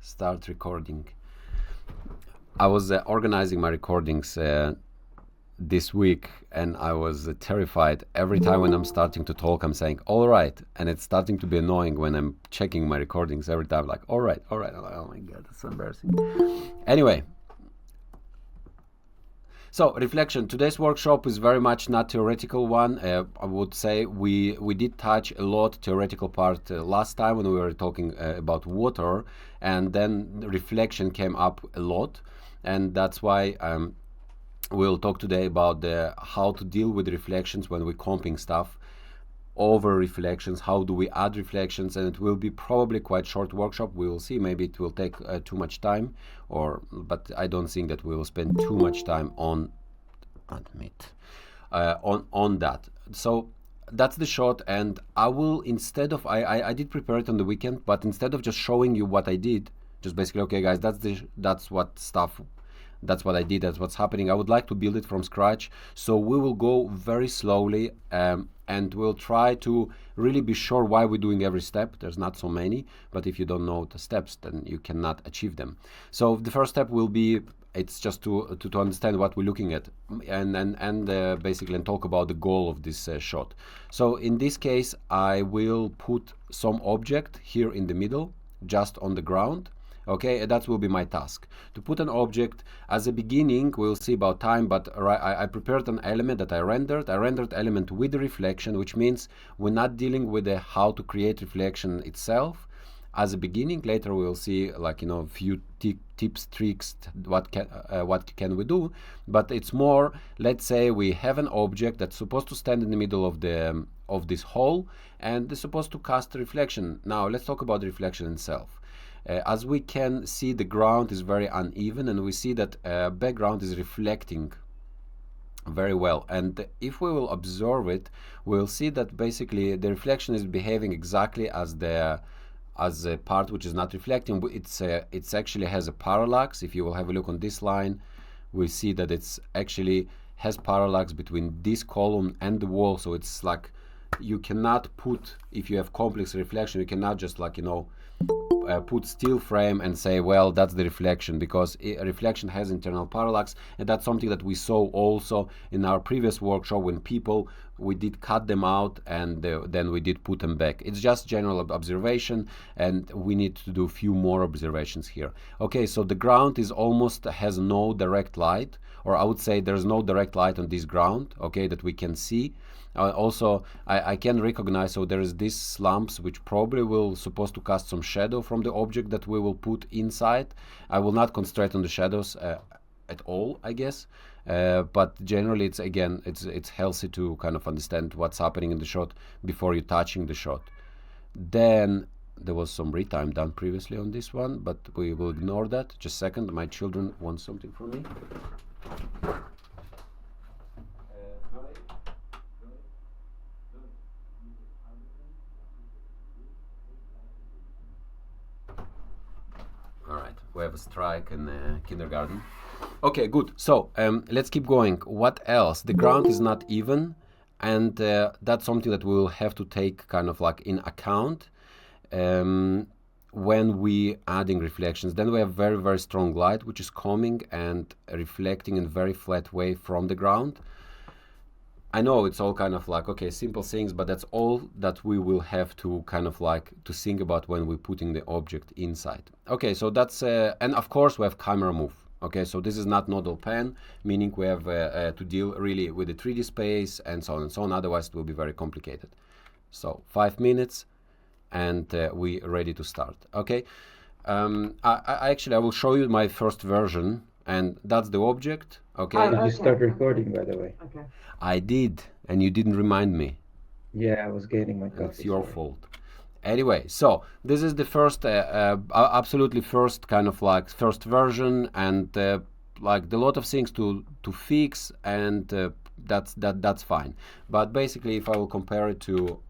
Start recording. I was organizing my recordings this week, and I was terrified. Every time when I'm starting to talk, I'm saying, all right. And it's starting to be annoying when I'm checking my recordings every time, like, all right, all right. I'm like, oh my God, that's so embarrassing. Anyway. So, reflection. Today's workshop is very much not theoretical one. I would say we did touch a lot theoretical part last time when we were talking about water, and then the reflection came up a lot, and that's why we'll talk today about how to deal with reflections when we're comping stuff over reflections. How do we add reflections? And it will be probably quite short workshop. We will see. Maybe it will take too much time, but I don't think that we will spend too much time on on that. So that's the shot, and I will, instead of I did prepare it on the weekend, but instead of just showing you what I did, just basically, okay guys, that's what I did, that's what's happening. I would like to build it from scratch, so we will go very slowly, and we'll try to really be sure why we're doing every step. There's not so many, but if you don't know the steps, then you cannot achieve them. So the first step will be, it's just to understand what we're looking at, and basically and talk about the goal of this shot. So in this case, I will put some object here in the middle, just on the ground. Okay, that will be my task, to put an object as a beginning. We'll see about time, but I prepared an element that I rendered element with the reflection, which means we're not dealing with the how to create reflection itself as a beginning. Later we'll see, like, a few tips, tricks, what can we do, but it's more, let's say we have an object that's supposed to stand in the middle of this hole, and it's supposed to cast a reflection. Now let's talk about the reflection itself. As we can see, the ground is very uneven, and we see that background is reflecting very well. And if we will observe it, we'll see that basically the reflection is behaving exactly as a part which is not reflecting. It's actually has a parallax. If you will have a look on this line, we see that it's actually has parallax between this column and the wall. So it's like, you cannot put, if you have complex reflection, you cannot just, like, put steel frame and say, well, that's the reflection, because a reflection has internal parallax. And that's something that we saw also in our previous workshop, when we did cut them out, and then we did put them back. It's just general observation, and we need to do a few more observations here. Okay, so the ground is almost has no direct light, or I would say there's no direct light on this ground, okay, that we can see. Also, I can recognize, so there is these slumps which probably will supposed to cast some shadow from the object that we will put inside. I will not concentrate on the shadows at all, I guess, but generally it's healthy to kind of understand what's happening in the shot before you touching the shot. Then there was some retime done previously on this one, but we will ignore that. Just a second, my children want something from me. We have a strike in kindergarten. Okay, good. So let's keep going. What else? The ground is not even, and that's something that we'll have to take kind of like in account when we adding reflections. Then we have very, very strong light, which is coming and reflecting in a very flat way from the ground. I know it's all kind of like, okay, simple things, but that's all that we will have to kind of like to think about when we're putting the object inside. Okay, so that's, and of course we have camera move. Okay, so this is not nodal pen, meaning we have to deal really with the 3D space and so on and so on. Otherwise it will be very complicated. So 5 minutes and we're ready to start. Okay, I will show you my first version, and that's the object. Okay. Did you start recording, by the way? Okay. I did, and you didn't remind me. Yeah, I was getting my coffee. It's your fault. Anyway, so this is the first, absolutely first kind of like first version, and like a lot of things to fix, and that's fine. But basically, if I will compare it to,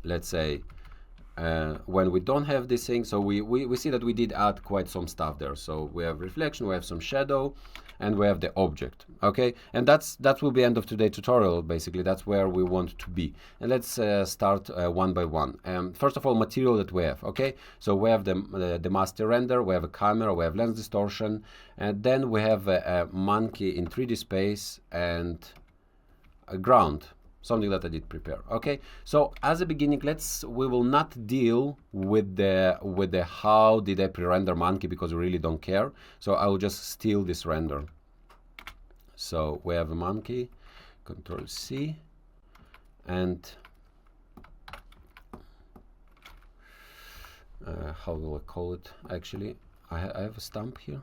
let's say, when we don't have this thing, so we see that we did add quite some stuff there. So we have reflection, we have some shadow, and we have the object. Okay, and that will be end of today's tutorial. Basically, that's where we want to be. And let's start one by one. First of all, material that we have. Okay, so we have the master render, we have a camera, we have lens distortion, and then we have a monkey in 3D space and a ground, something that I did prepare. Okay, so as a beginning, we will not deal with the how did I pre-render monkey, because we really don't care. So I will just steal this render. So we have a monkey, Control C, and how will I call it? Actually, I have a stamp here.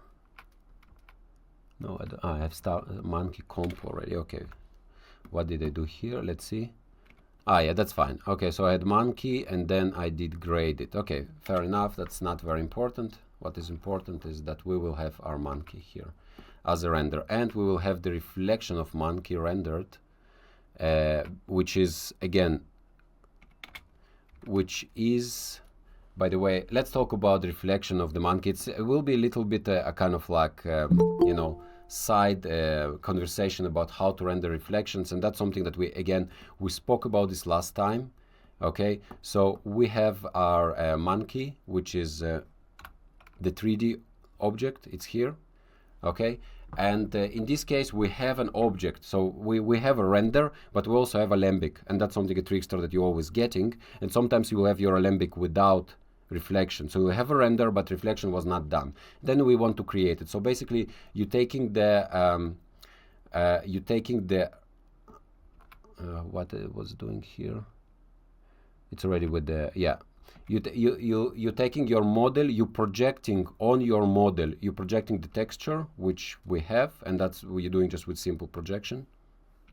No, I have monkey comp already. Okay. What did I do here? Let's see. Ah, yeah, that's fine. Okay, so I had monkey and then I did grade it. Okay, fair enough. That's not very important. What is important is that we will have our monkey here as a render, and we will have the reflection of monkey rendered, which is, by the way, let's talk about the reflection of the monkey. It will be a little bit a kind of like, you know, side conversation about how to render reflections, and that's something that we spoke about this last time. Okay, so we have our monkey, which is the 3D object. It's here. Okay, and in this case we have an object, so we have a render, but we also have alembic, and that's something a trickster that you're always getting, and sometimes you will have your alembic without reflection. So you have a render, but reflection was not done. Then we want to create it. So basically, you're taking the what I was doing here. It's already with the you're taking your model, you're projecting on your model, you're projecting the texture which we have, and that's what you're doing just with simple projection.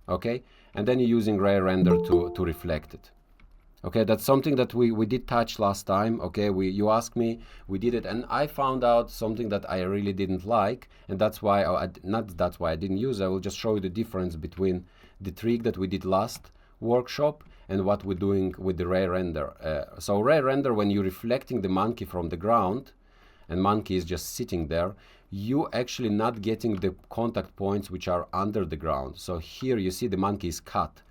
Okay, and then you're using ray render to reflect it. Okay, that's something that we did touch last time. Okay, you asked me, we did it, and I found out something that I really didn't like, and that's why that's why I didn't use it. I will just show you the difference between the trick that we did last workshop and what we're doing with the ray render. So ray render, when you're reflecting the monkey from the ground, and monkey is just sitting there, you actually not getting the contact points which are under the ground. So here you see the monkey is cut.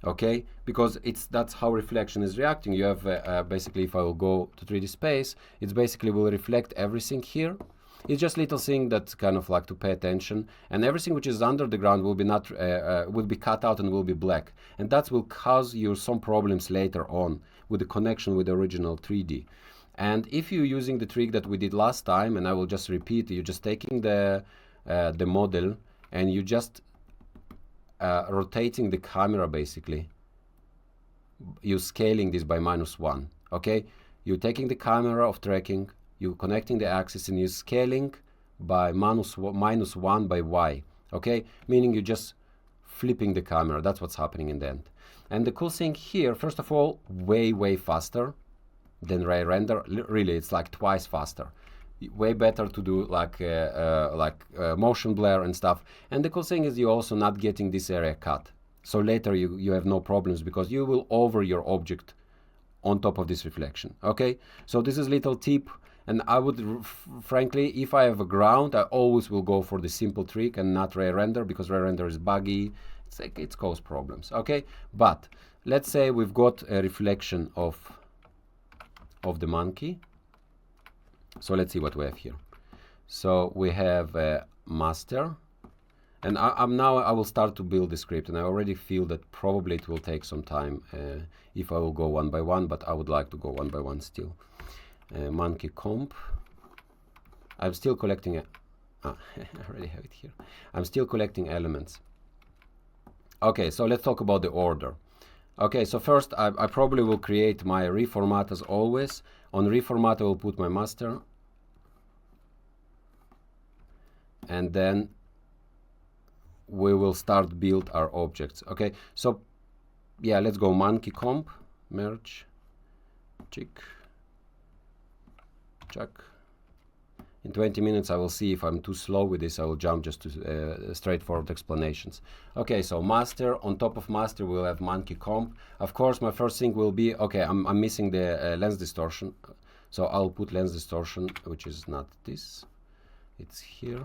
Okay, because that's how reflection is reacting. You have basically, if I will go to 3D space, it's basically will reflect everything here. It's just little thing that kind of like to pay attention, and everything which is under the ground will be not will be cut out and will be black, and that will cause you some problems later on with the connection with the original 3D. And if you're using the trick that we did last time, and I will just repeat, you're just taking the model and you just rotating the camera. Basically, you're scaling this by -1. Okay, you're taking the camera of tracking, you're connecting the axis, and you're scaling by -1 by y. Okay, meaning you're just flipping the camera. That's what's happening in the end. And the cool thing here, first of all, way faster than ray render. Really, it's like twice faster. Way better to do like motion blur and stuff. And the cool thing is you're also not getting this area cut. So later you have no problems, because you will over your object on top of this reflection. Okay, so this is little tip, and I would frankly, if I have a ground, I always will go for the simple trick and not ray render, because ray render is buggy. It's like it causes problems. Okay, but let's say we've got a reflection of the monkey. So let's see what we have here. So we have a master, and I will start to build the script, and I already feel that probably it will take some time if I will go one by one, but I would like to go one by one still. Monkey comp. I'm still collecting I already have it here. I'm still collecting elements. Okay, so let's talk about the order. Okay, so first I probably will create my reformat as always. On reformat I will put my master, and then we will start build our objects. Okay, so yeah, let's go monkey comp, merge, check, In 20 minutes I will see if I'm too slow with this. I will jump just to straightforward explanations. Okay, so master, on top of master we'll have monkey comp. Of course my first thing will be, okay, I'm missing the lens distortion, so I'll put lens distortion, which is not this, it's here.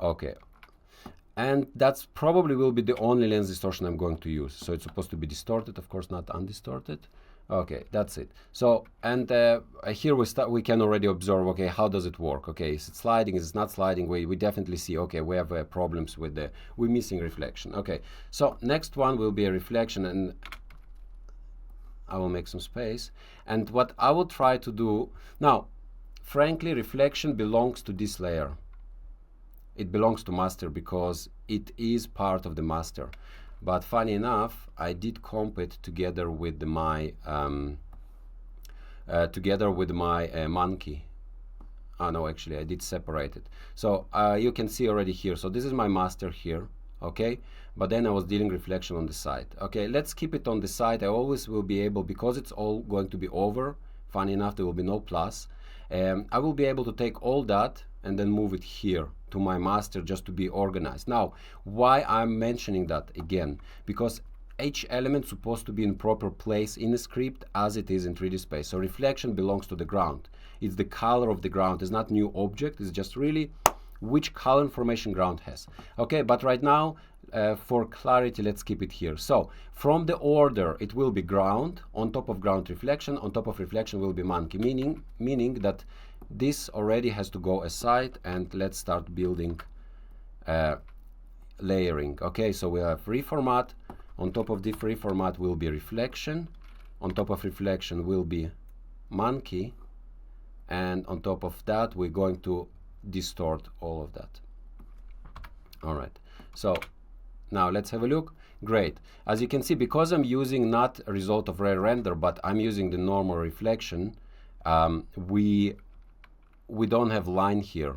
Okay, and that's probably will be the only lens distortion I'm going to use. So it's supposed to be distorted, of course not undistorted. Okay, that's it. So, and here we can already observe, okay, how does it work? Okay, is it sliding, is it not sliding? We definitely see, okay, we have problems with we're missing reflection. Okay, so next one will be a reflection, and I will make some space. And what I will try to do, now, frankly, reflection belongs to this layer. It belongs to master because it is part of the master. But funny enough, I did comp it together with my monkey. Oh no, actually I did separate it. So you can see already here. So this is my master here, okay? But then I was dealing reflection on the side. Okay, let's keep it on the side. I always will be able, because it's all going to be over. Funny enough, there will be no plus. I will be able to take all that and then move it here to my master just to be organized. Now, why I'm mentioning that again? Because each element is supposed to be in proper place in the script as it is in 3D space. So reflection belongs to the ground. It's the color of the ground. It's not new object. It's just really which color information ground has. Okay, but right now, for clarity, let's keep it here. So from the order, it will be ground, on top of ground reflection, on top of reflection will be monkey, meaning that this already has to go aside, and let's start building layering. Okay, so we have reformat. On top of the reformat will be reflection. On top of reflection will be monkey. And on top of that, we're going to distort all of that. All right, so now let's have a look. Great. As you can see, because I'm using not a result of rare render, but I'm using the normal reflection, we don't have line here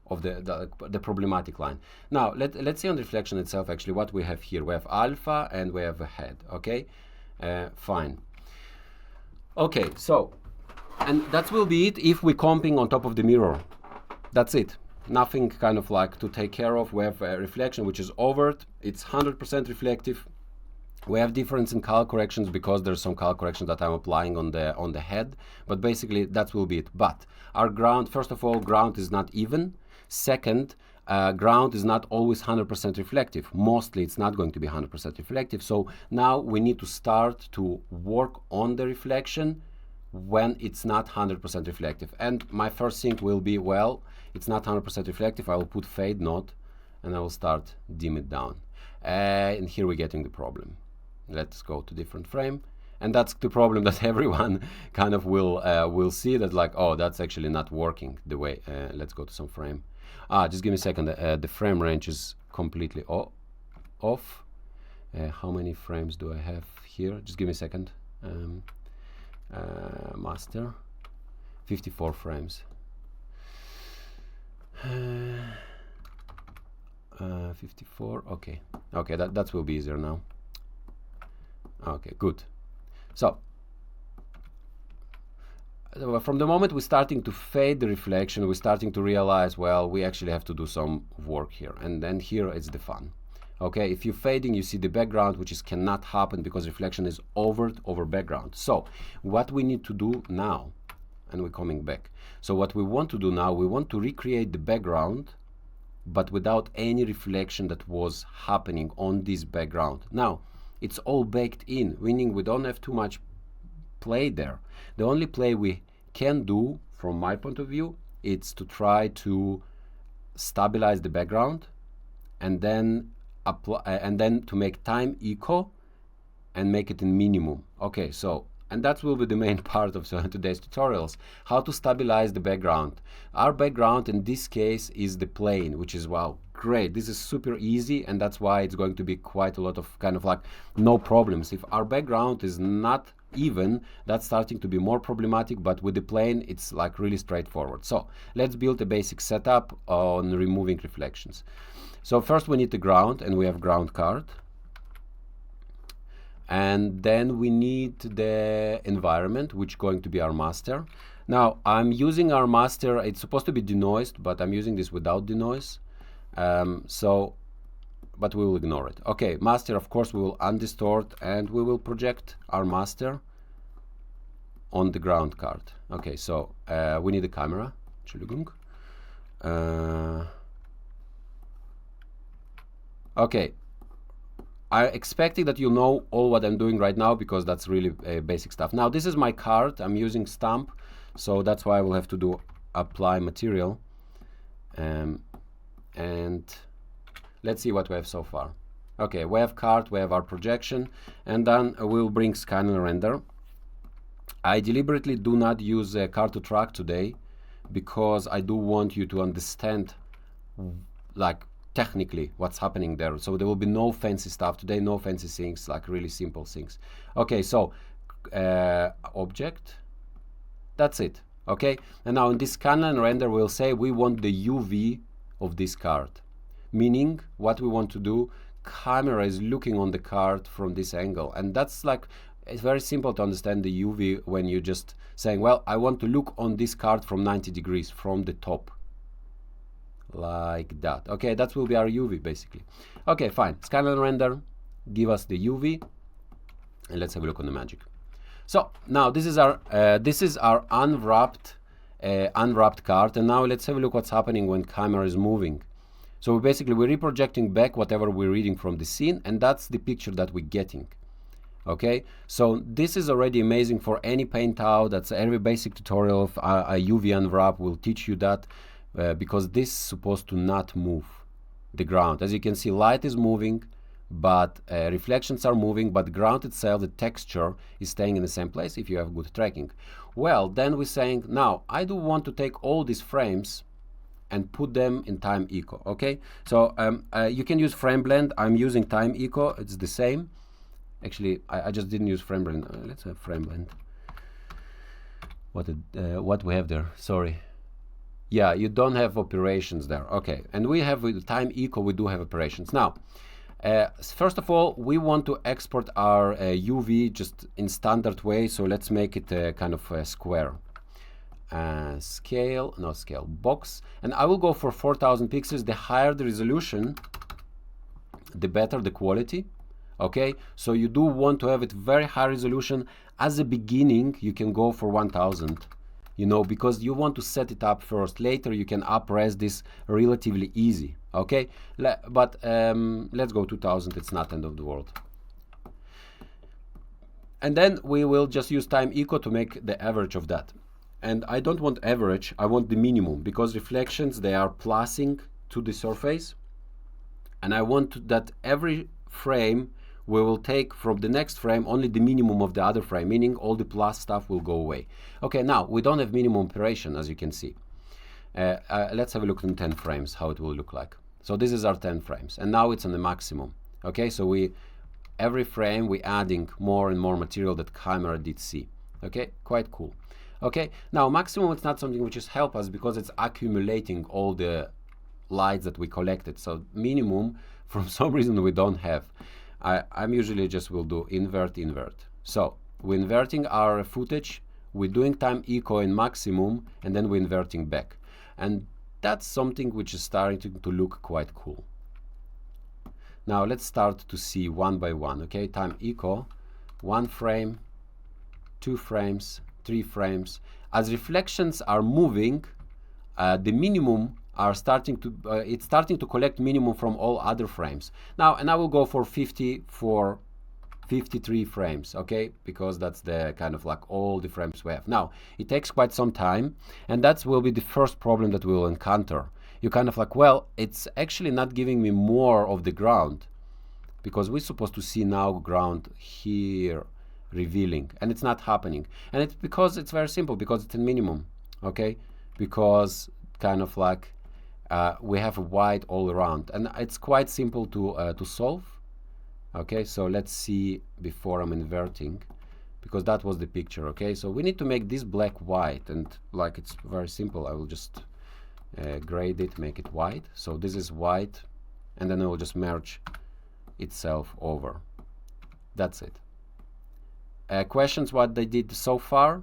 of the problematic line. Now let's see on reflection itself actually what we have here. We have alpha and we have a head. Okay, fine. Okay, so and that will be it if we're comping on top of the mirror. That's it. Nothing kind of like to take care of. We have a reflection which is overt. It's 100% reflective. We have difference in color corrections because there's some color corrections that I'm applying on the head, but basically that will be it. But our ground, first of all, ground is not even. Second, ground is not always 100% reflective. Mostly it's not going to be 100% reflective. So now we need to start to work on the reflection when it's not 100% reflective. And my first thing will be, well, it's not 100% reflective. I will put fade node and I will start dim it down. And here we're getting the problem. Let's go to different frame, and that's the problem that everyone kind of will see, that like, oh, that's actually not working the way. Let's go to some frame. Just give me a second. The frame range is completely off. How many frames do I have here? Just give me a second. Master, 54 frames. 54. Okay. Okay, that will be easier now. Okay, good. So from the moment we're starting to fade the reflection, we're starting to realize, well, we actually have to do some work here, and then here it's the fun. Okay, if you're fading, you see the background, which is cannot happen because reflection is over background. So what we need to do now, and we're coming back. So what we want to do now, we want to recreate the background, but without any reflection that was happening on this background. Now, it's all baked in, meaning we don't have too much play there. The only play we can do, from my point of view, it's to try to stabilize the background and then apply, and then to make time echo and make it in minimum. Okay, so, and that will be the main part of today's tutorials, how to stabilize the background. Our background in this case is the plane, which is, wow, great. This is super easy, and that's why it's going to be quite a lot of kind of like no problems. If our background is not even, that's starting to be more problematic, but with the plane it's like really straightforward. So let's build a basic setup on removing reflections. So first we need the ground, and we have ground card. And then we need the environment, which is going to be our master. Now I'm using our master. It's supposed to be denoised, but I'm using this without denoise. But we will ignore it. Okay, master, of course, we will undistort and we will project our master on the ground card. Okay, so we need a camera. Entschuldigung. Okay, I'm expecting that you know all what I'm doing right now because that's really basic stuff. Now this is my card. I'm using stamp, so that's why I will have to do apply material. And let's see what we have so far. Okay, we have card, we have our projection, and then we'll bring scan and render. I deliberately do not use card to track today because I do want you to understand like technically what's happening there. So there will be no fancy stuff today, no fancy things, like really simple things. Okay, so object, that's it. Okay, and now in this scan and render we'll say we want the UV of this card, meaning what we want to do, camera is looking on the card from this angle, and that's like, it's very simple to understand the UV when you're just saying, well, I want to look on this card from 90 degrees from the top, like that. Okay, that will be our UV basically. Okay, fine, scan and render, give us the UV, and let's have a look on the magic. So now this is our unwrapped card, and now let's have a look what's happening when camera is moving. So basically we're reprojecting back whatever we're reading from the scene, and that's the picture that we're getting. Okay, so this is already amazing for any paint out. That's every basic tutorial of a UV unwrap will teach you that, because this is supposed to not move the ground. As you can see, light is moving, but reflections are moving, but ground itself, the texture, is staying in the same place if you have good tracking. Well, then we're saying, now I do want to take all these frames and put them in time eco. Okay, so you can use frame blend. I'm using time eco, it's the same. Actually, I just didn't use frame blend. Let's have frame blend. What we have there, sorry. Yeah, you don't have operations there. Okay, and we have with time eco, we do have operations. Now, first of all, we want to export our UV just in standard way, so let's make it a kind of a square. Scale, box, and I will go for 4000 pixels. The higher the resolution, the better the quality. Okay, so you do want to have it very high resolution. As a beginning, you can go for 1000, you know, because you want to set it up first. Later you can up-res this relatively easy. Okay, but let's go 2000, it's not end of the world. And then we will just use time eco to make the average of that. And I don't want average, I want the minimum, because reflections, they are plusing to the surface, and I want that every frame we will take from the next frame only the minimum of the other frame, meaning all the plus stuff will go away. Okay, now we don't have minimum operation, as you can see. Let's have a look at 10 frames, how it will look like. So this is our 10 frames, and now it's on the maximum. Okay, so every frame we're adding more and more material that camera did see. Okay, quite cool. Okay, now maximum, it's not something which is help us because it's accumulating all the lights that we collected. So minimum, for some reason we don't have. I'm usually just will do invert. So we're inverting our footage, we're doing time eco in maximum, and then we're inverting back. And that's something which is starting to look quite cool. Now let's start to see one by one. Okay, time eco, 1 frame, 2 frames, 3 frames. As reflections are moving, the minimum are starting to it's starting to collect minimum from all other frames. Now, and I will go for 53 frames, okay, because that's the kind of like all the frames we have. Now it takes quite some time, and that will be the first problem that we will encounter. You kind of like, well, it's actually not giving me more of the ground, because we're supposed to see now ground here revealing, and it's not happening. And it's because it's very simple, because it's a minimum. Okay, because kind of like we have a white all around, and it's quite simple to solve. Okay, so let's see before I'm inverting, because that was the picture. Okay, so we need to make this black white, and like it's very simple. I will just grade it, make it white. So this is white, and then I will just merge itself over. That's it. Questions what they did so far?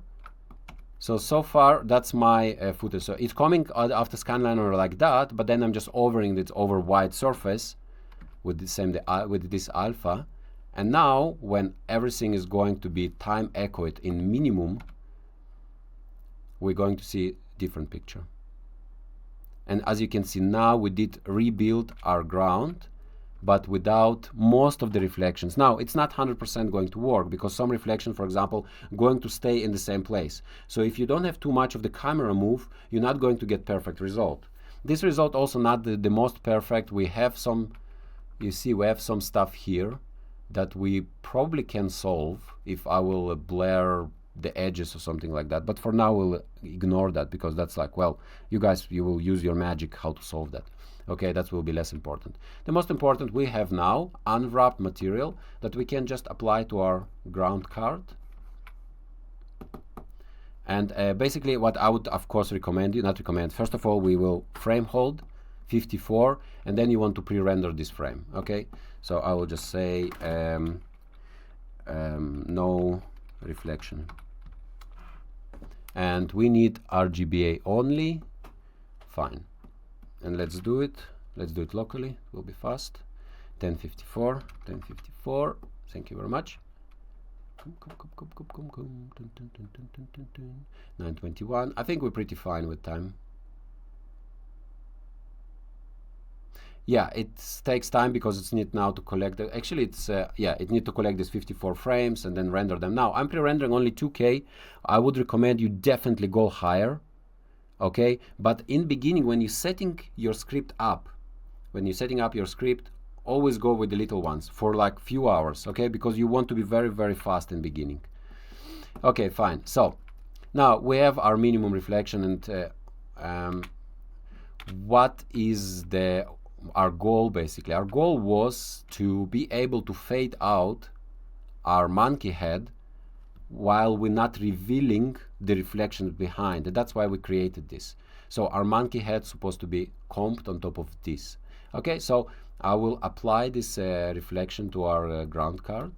So far that's my footage. So it's coming after scanliner like that, but then I'm just overing it over white surface with the same with this alpha. And now when everything is going to be time echoed in minimum, we're going to see different picture. And as you can see now, we did rebuild our ground, but without most of the reflections. Now, it's not 100% going to work because some reflection, for example, going to stay in the same place. So if you don't have too much of the camera move, you're not going to get perfect result. This result also not the most perfect. We have some, you see, we have some stuff here that we probably can solve if I will blur the edges or something like that. But for now, we'll ignore that because that's like, well, you guys, you will use your magic how to solve that. Okay, that will be less important. The most important, we have now unwrapped material that we can just apply to our ground card. And basically what I would, of course, recommend you, not recommend, first of all, we will frame hold 54, and then you want to pre-render this frame. Okay, so I will just say no reflection. And we need RGBA only. Fine. And let's do it. Let's do it locally. It will be fast. 1054, 1054. Thank you very much. 921. I think we're pretty fine with time. Yeah, it takes time because it's need now to collect the, actually it's yeah, it need to collect these 54 frames and then render them. Now I'm pre-rendering only 2K. I would recommend you definitely go higher. Okay, but in beginning, when you're setting your script up, always go with the little ones for like few hours, okay, because you want to be very, very fast in beginning. Okay, fine. So now we have our minimum reflection, and what is our goal basically? Our goal was to be able to fade out our monkey head while we're not revealing the reflections behind. And that's why we created this. So our monkey head supposed to be comped on top of this. Okay, so I will apply this reflection to our ground card,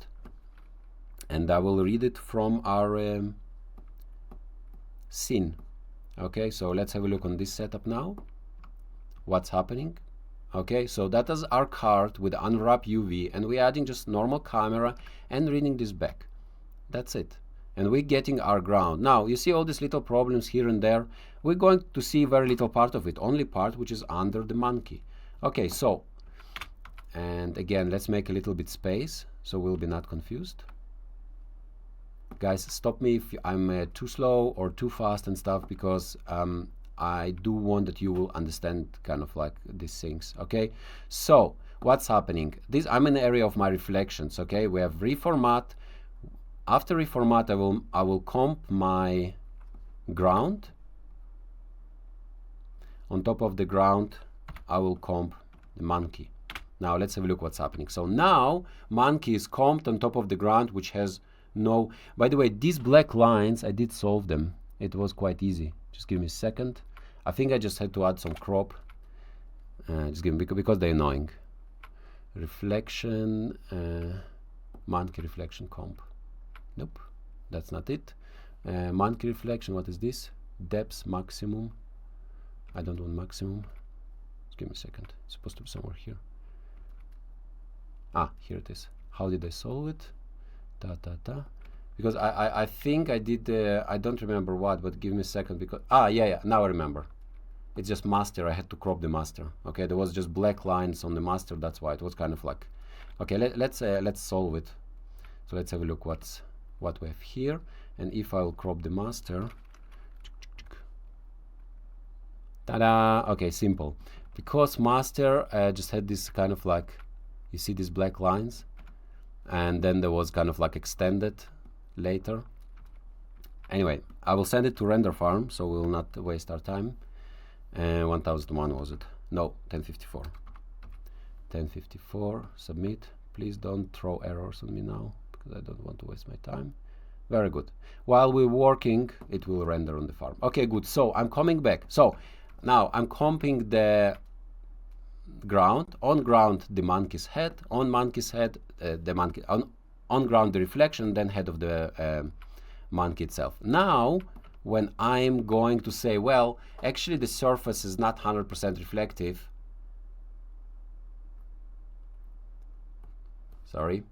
and I will read it from our scene. Okay, so let's have a look on this setup now. What's happening? Okay, so that is our card with unwrap UV, and we're adding just normal camera and reading this back. That's it. And we're getting our ground. Now, you see all these little problems here and there. We're going to see very little part of it, only part which is under the monkey. Okay, so, and again, let's make a little bit space so we'll be not confused. Guys, stop me if I'm too slow or too fast and stuff, because I do want that you will understand kind of like these things. Okay, so what's happening? I'm in the area of my reflections. Okay, we have reformat. After reformat, I will comp my ground. On top of the ground, I will comp the monkey. Now let's have a look what's happening. So now monkey is comped on top of the ground, which has no. By the way, these black lines, I did solve them. It was quite easy. Just give me a second. I think I just had to add some crop. Just give me, because they're annoying. Reflection, monkey reflection comp. Nope, that's not it. Monkey reflection, what is this? Depth maximum. I don't want maximum. Just give me a second. It's supposed to be somewhere here. Ah, here it is. How did I solve it? Because I think I did, I don't remember what, but give me a second, because, yeah, now I remember. It's just master, I had to crop the master. Okay, there was just black lines on the master, that's why it was kind of like, okay, let's solve it. So let's have a look what we have here, and if I will crop the master, ta-da, okay, simple. Because master just had this kind of like, you see these black lines, and then there was kind of like extended later. Anyway, I will send it to render farm, so we will not waste our time. 1001 was it? No, 1054. 1054, submit. Please don't throw errors on me now, because I don't want to waste my time. Very good. While we're working, it will render on the farm. Okay, good. So I'm coming back. So now I'm comping the ground. On ground, the monkey's head. On monkey's head, the monkey. On ground, the reflection, then head of the monkey itself. Now when I'm going to say, well, actually the surface is not 100% reflective. Sorry.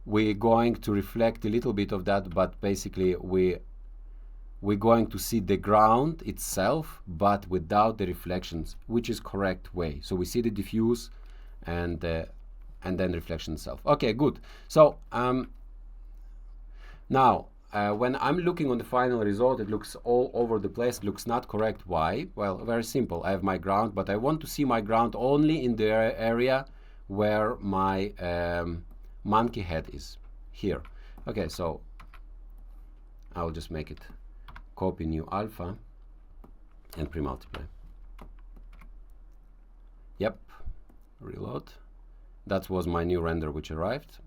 We're going to reflect a little bit of that, but basically we're going to see the ground itself, but without the reflections, which is correct way. So we see the diffuse and then reflection itself. Okay, good. So now when I'm looking on the final result, it looks all over the place. It looks not correct. Why? Well, very simple. I have my ground, but I want to see my ground only in the area where my monkey head is, here. Okay, so I'll just make it copy new alpha and pre-multiply. Yep, reload. That was my new render which arrived.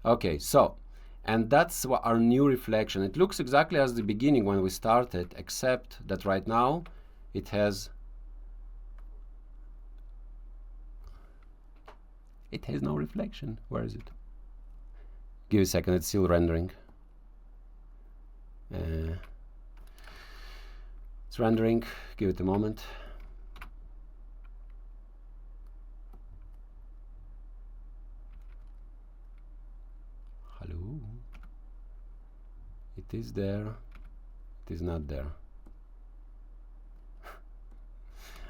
Okay, so, and that's our new reflection. It looks exactly as the beginning when we started, except that right now it has no reflection. Where is it? Give it a second, it's still rendering. It's rendering, give it a moment. Hello? It is there, it is not there.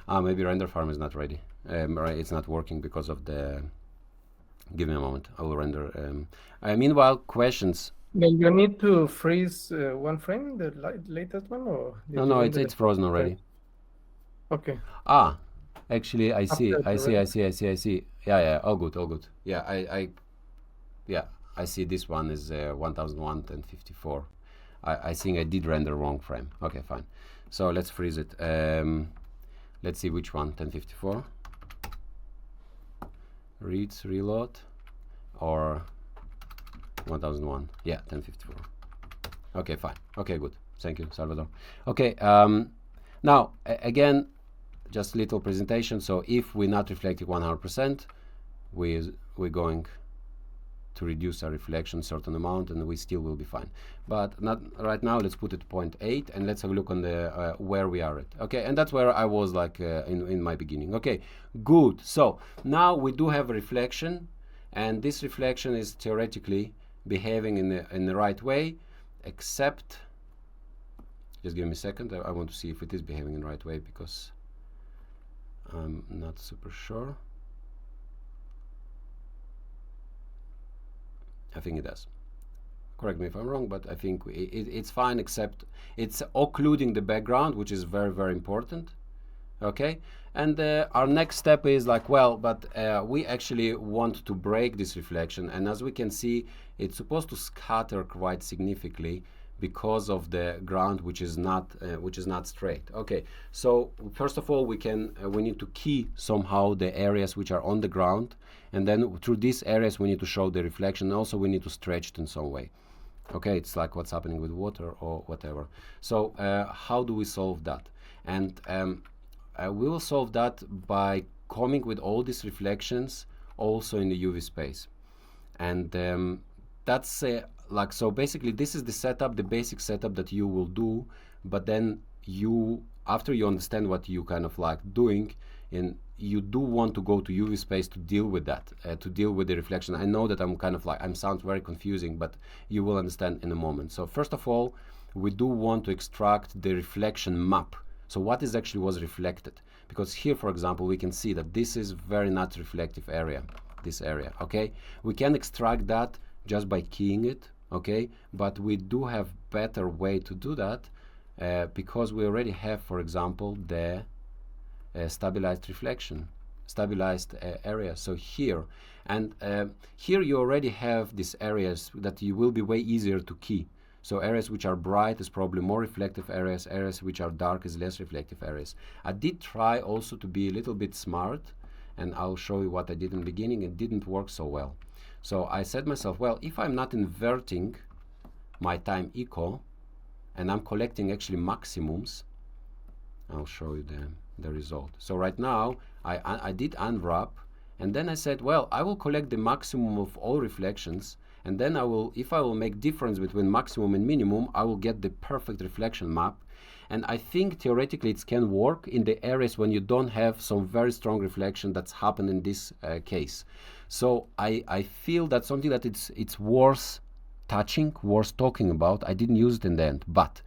Maybe render farm is not ready. It's not working because of the... Give me a moment, I will render. Meanwhile, questions. Then you need to freeze one frame, the latest one, or no, it's frozen already. Okay. Actually, I see. Yeah, all good. Yeah, I see this one is 1001 and 54. I think I did render wrong frame. Okay, fine. So let's freeze it. Let's see which one, 1054. Reads, reload, or 1001. Yeah, 1054. Okay, fine. Okay, good. Thank you, Salvador. Okay, now again, just little presentation. So if we're not reflecting 100%, we're going to reduce our reflection certain amount, and we still will be fine. But not right now. Let's put it 0.8, and let's have a look on the where we are at. Okay, and that's where I was like in my beginning. Okay, good. So now we do have a reflection, and this reflection is theoretically behaving in the right way, except, just give me a second. I want to see if it is behaving in the right way, because I'm not super sure. I think it does. Correct me if I'm wrong, but I think it's fine, except it's occluding the background, which is very, very important. Okay, and our next step is like, well, but we actually want to break this reflection, and as we can see, it's supposed to scatter quite significantly because of the ground, which is not straight. Okay, so first of all, we need to key somehow the areas which are on the ground, and then through these areas we need to show the reflection. Also, we need to stretch it in some way. Okay, it's like what's happening with water or whatever. So how do we solve that? And we will solve that by coming with all these reflections also in the UV space. And that's like, so basically this is the setup, the basic setup that you will do, but then after you understand what you kind of like doing, and you do want to go to UV space to deal with that, to deal with the reflection. I know that I'm sounds very confusing, but you will understand in a moment. So first of all, we do want to extract the reflection map. So what is actually was reflected? Because here, for example, we can see that this is very not reflective area, this area. Okay, we can extract that just by keying it. Okay, but we do have better way to do that because we already have, for example, the stabilized reflection, stabilized area. So here, and here you already have these areas that you will be way easier to key. So areas which are bright is probably more reflective areas, areas which are dark is less reflective areas. I did try also to be a little bit smart, and I'll show you what I did in the beginning. It didn't work so well. So I said myself, well, if I'm not inverting my time echo, and I'm collecting actually maximums, I'll show you the result. So right now, I did unwrap, and then I said, well, I will collect the maximum of all reflections, and then if I will make difference between maximum and minimum, I will get the perfect reflection map. And I think theoretically it can work in the areas when you don't have some very strong reflection that's happened in this case. So I feel that's something that it's worth touching, worth talking about. I didn't use it in the end, but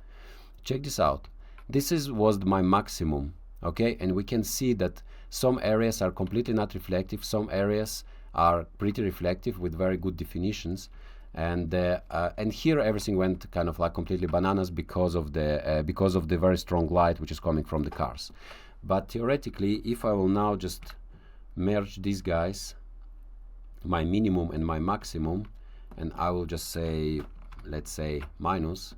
check this out. This was my maximum, okay? And we can see that some areas are completely not reflective, some areas are pretty reflective with very good definitions, and here everything went kind of like completely bananas because of the very strong light which is coming from the cars. But theoretically, if I will now just merge these guys, my minimum and my maximum, and I will just say, let's say minus,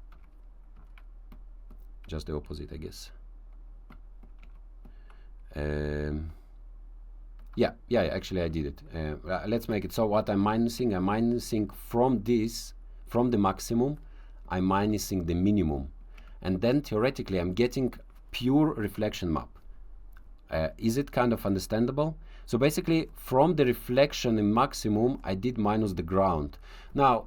just the opposite, I guess. Yeah, actually I did it. Let's make it so what I'm minusing from the maximum, I'm minusing the minimum, and then theoretically I'm getting pure reflection map. Is it kind of understandable? So basically from the reflection in maximum, I did minus the ground. Now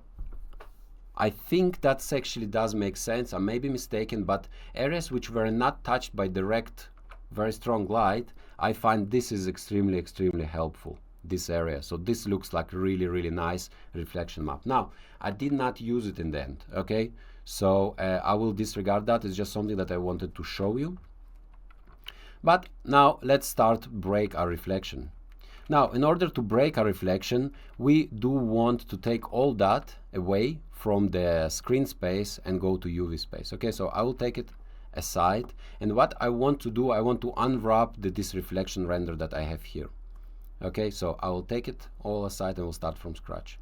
I think that actually does make sense. I may be mistaken, but areas which were not touched by direct very strong light, I find this is extremely helpful, this area. So this looks like really nice reflection map. Now I did not use it in the end, okay? So I will disregard that. It's just something that I wanted to show you. But now let's start break our reflection. Now in order to break our reflection, we do want to take all that away from the screen space and go to UV space. Okay, so I will take it aside, and what I want to do, I want to unwrap this reflection render that I have here. Okay, so I will take it all aside and we'll start from scratch.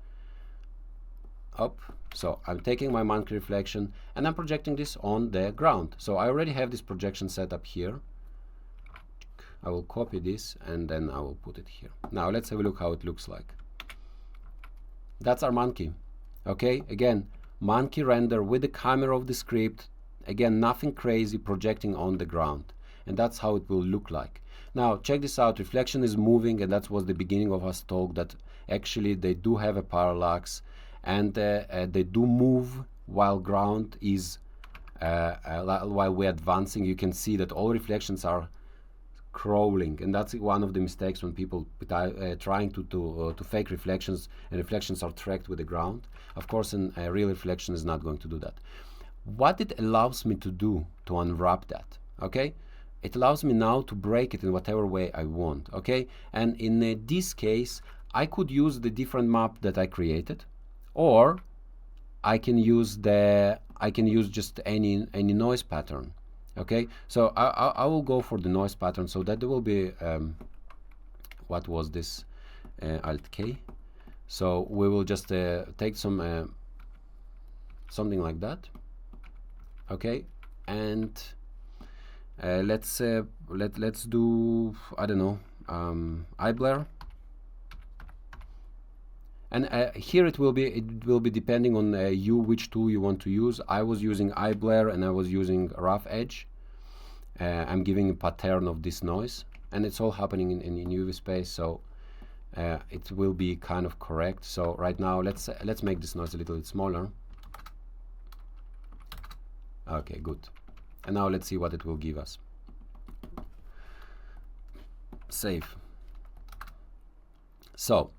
Up. So I'm taking my monkey reflection and I'm projecting this on the ground. So I already have this projection set up here. I will copy this and then I will put it here. Now let's have a look how it looks like. That's our monkey. Okay, again, monkey render with the camera of the script. Again, nothing crazy, projecting on the ground, and that's how it will look like. Now check this out. Reflection is moving, and that was the beginning of us talk, that actually they do have a parallax, and they do move while ground is while we're advancing. You can see that all reflections are crawling, and that's one of the mistakes when people trying to fake reflections, and reflections are tracked with the ground. Of course, a real reflection is not going to do that. What it allows me to do to unwrap that, okay, it allows me now to break it in whatever way I want, okay? And in this case, I could use the different map that I created, or I can use just any noise pattern. Okay, so I will go for the noise pattern, so that there will be what was this, Alt K. So we will just take some something like that. Okay, and let's do, I don't know, eye blur. And here it will be depending on you which tool you want to use. I was using eye blur and I was using rough edge. I'm giving a pattern of this noise, and it's all happening in UV space, so it will be kind of correct. So right now let's make this noise a little bit smaller. Okay, good. And now let's see what it will give us. Save. So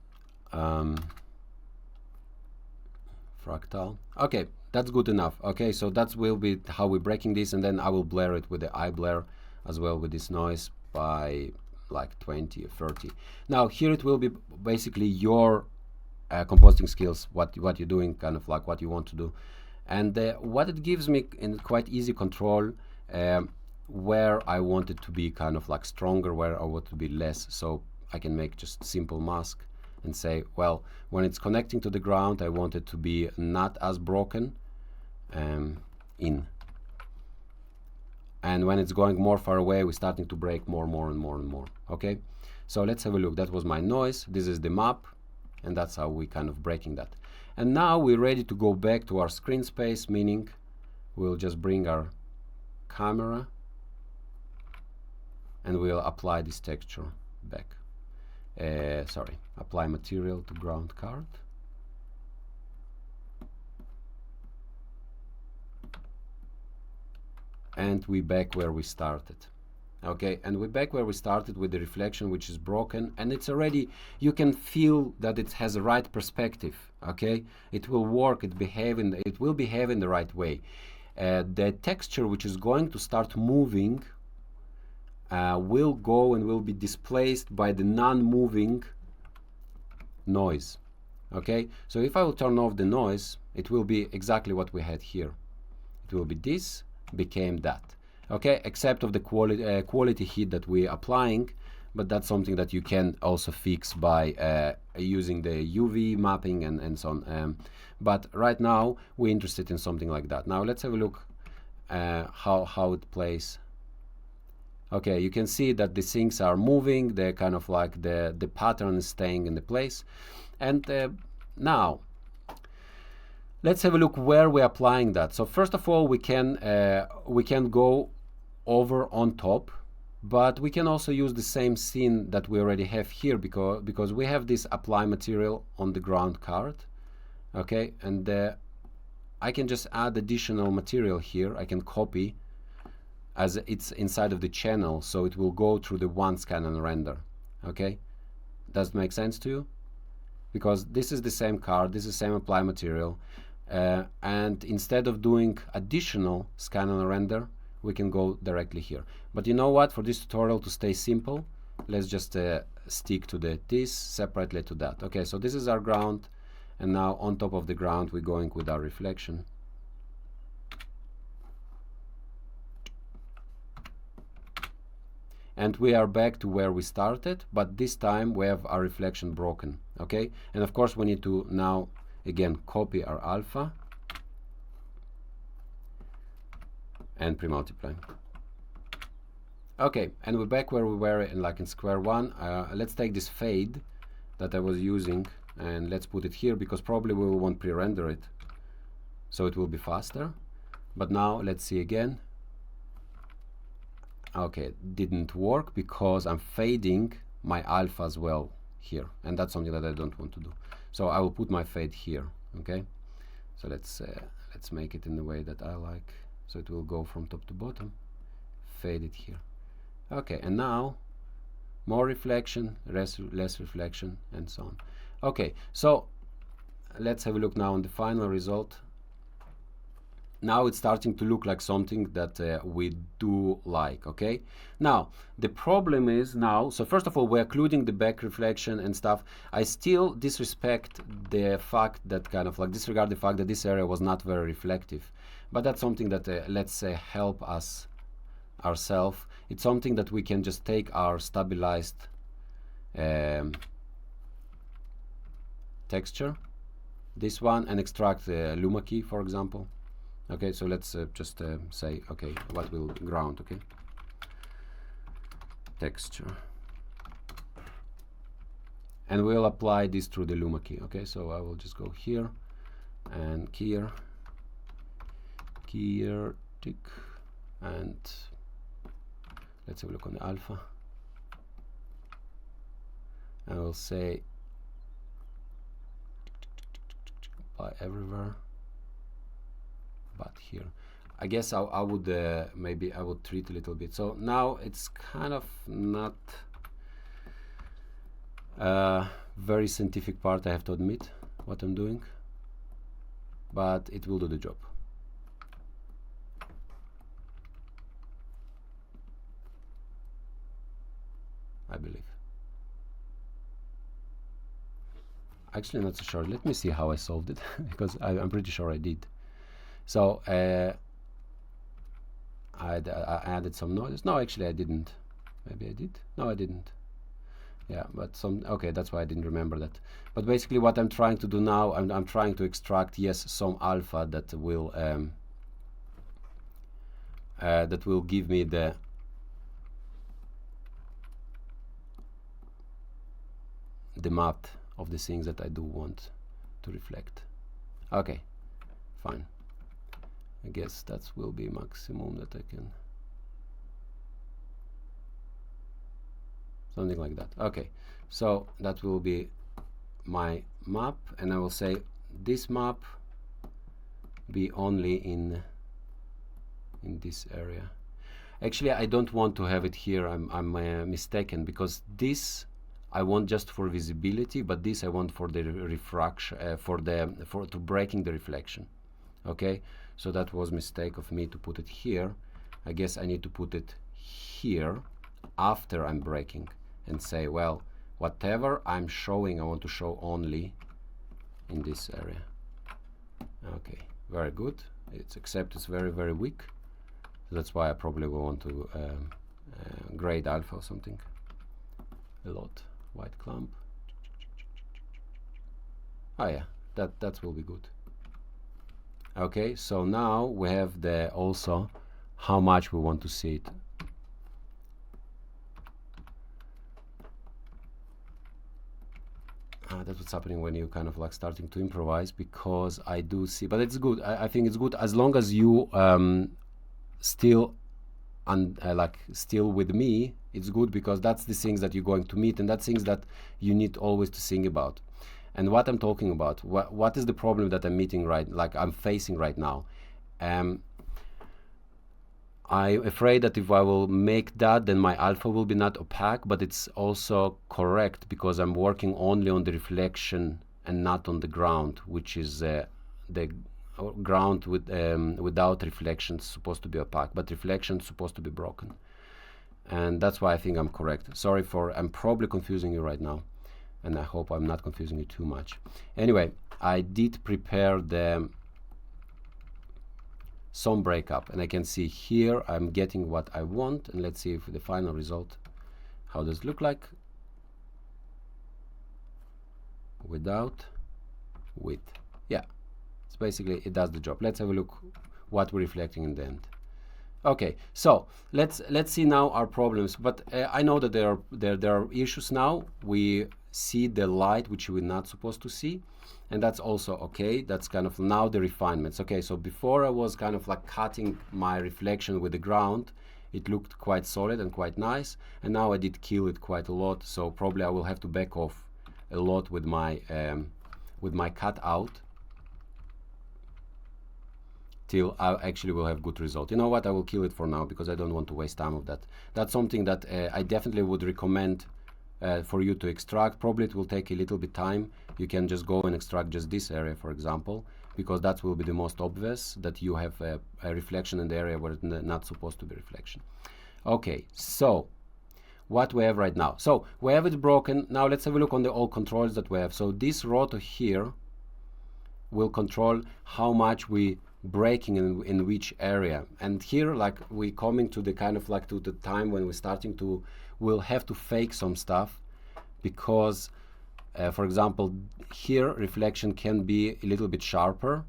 fractal. Okay, that's good enough. Okay, so that will be how we're breaking this, and then I will blur it with the eye blur as well with this noise by like 20 or 30. Now here it will be basically your compositing skills, what you're doing, kind of like what you want to do, and what it gives me in quite easy control, where I want it to be kind of like stronger, where I want it to be less. So I can make just simple mask and say, well, when it's connecting to the ground, I want it to be not as broken in, and when it's going more far away, we're starting to break more and more. Okay, so let's have a look. That was my noise, this is the map, and that's how we kind of breaking that. And now we're ready to go back to our screen space, meaning we'll just bring our camera and we'll apply this texture back. Sorry, apply material to ground card. and we back where we started. Okay, and we're back where we started with the reflection, which is broken, and it's already, you can feel that it has a right perspective. Okay, it will work, it will behave in the right way. The texture which is going to start moving will go and will be displaced by the non-moving noise. Okay, so if I will turn off the noise, it will be exactly what we had here. It will be this became that. Okay, except of the quality heat that we're applying, but that's something that you can also fix by using the UV mapping and so on. But right now we're interested in something like that. Now let's have a look how it plays. Okay, you can see that the things are moving. They're kind of like the pattern is staying in the place. And now let's have a look where we're applying that. So first of all, we can go over on top, but we can also use the same scene that we already have here because we have this apply material on the ground card. Okay, and I can just add additional material here. I can copy as it's inside of the channel, so it will go through the one scan and render. Okay, does it make sense to you? Because this is the same card, this is the same apply material, and instead of doing additional scan and render, we can go directly here. But you know what, for this tutorial to stay simple, let's just stick to this separately to that. Okay, so this is our ground, and now on top of the ground we're going with our reflection. And we are back to where we started, but this time we have our reflection broken. Okay, and of course we need to now again copy our alpha and pre-multiply. Okay, and we're back where we were in square one. Let's take this fade that I was using and let's put it here because probably we will want pre-render it, so it will be faster. But now let's see again. Okay, didn't work because I'm fading my alpha as well here, and that's something that I don't want to do. So I will put my fade here. Okay, so let's make it in the way that I like. So it will go from top to bottom, fade it here. Okay, and now more reflection, less reflection, and so on. Okay, so let's have a look now on the final result. Now it's starting to look like something that we do like. Okay, now the problem is now, so first of all we're including the back reflection and stuff. I still disrespect the fact that disregard the fact that this area was not very reflective, but that's something that let's say help us ourselves. It's something that we can just take our stabilized texture, this one, and extract the Luma key, for example. Okay, so let's just say, okay, what will ground, okay, texture, and we'll apply this through the Luma key. Okay, so I will just go here and here, tick, and let's have a look on the alpha. I will say apply everywhere. But here I guess I would maybe I would treat a little bit. So now it's kind of not very scientific part, I have to admit, what I'm doing, but it will do the job. I believe. Actually not so sure. Let me see how I solved it because I'm pretty sure I did. So I added some noise. No, actually I didn't. Maybe I did. No, I didn't. Yeah, but some. Okay, that's why I didn't remember that. But basically, what I'm trying to do now, I'm trying to extract, yes, some alpha that will give me the map of the things that I do want to reflect. Okay, fine. I guess that will be maximum that I can. Something like that. Okay, so that will be my map, and I will say this map be only in in this area. Actually, I don't want to have it here. I'm mistaken, because this I want just for visibility, but this I want for the refraction, for breaking the reflection. Okay, so that was mistake of me to put it here. I guess I need to put it here after I'm breaking and say, well, whatever I'm showing, I want to show only in this area. Okay, very good. It's except it's very, very weak. So that's why I probably will want to grade alpha or something. A lot. White clump. Oh yeah, that will be good. Okay, so now we have the also how much we want to see it. That's what's happening when you kind of like starting to improvise, because I do see, but it's good. I think it's good as long as you still like still with me. It's good, because that's the things that you're going to meet, and that's things that you need always to think about. And what I'm talking about, what is the problem that I'm meeting I'm facing right now? I'm afraid that if I will make that, then my alpha will be not opaque, but it's also correct, because I'm working only on the reflection and not on the ground, which is the ground with without reflection is supposed to be opaque, but reflection is supposed to be broken. And that's why I think I'm correct. Sorry for, I'm probably confusing you right now, and I hope I'm not confusing you too much. Anyway, I did prepare the some breakup, and I can see here I'm getting what I want, and let's see if the final result, how does it look like without with. Yeah, it's basically, it does the job. Let's have a look what we're reflecting in the end. Okay, so let's see now our problems, but I know that there are issues now. We see the light which we're not supposed to see, and that's also okay. That's kind of now the refinements. Okay, so before I was kind of like cutting my reflection with the ground, it looked quite solid and quite nice, and now I did kill it quite a lot, so probably I will have to back off a lot with my cut out till I actually will have good result. You know what, I will kill it for now, because I don't want to waste time of that. That's something that I definitely would recommend for you to extract. Probably it will take a little bit time. You can just go and extract just this area, for example, because that will be the most obvious, that you have a reflection in the area where it's not supposed to be reflection. Okay, so what we have right now. So we have it broken. Now let's have a look on the all controls that we have. So this rotor here will control how much we breaking in which area, and here like we coming to the kind of like to the time when we're starting to, we'll have to fake some stuff, because for example here reflection can be a little bit sharper,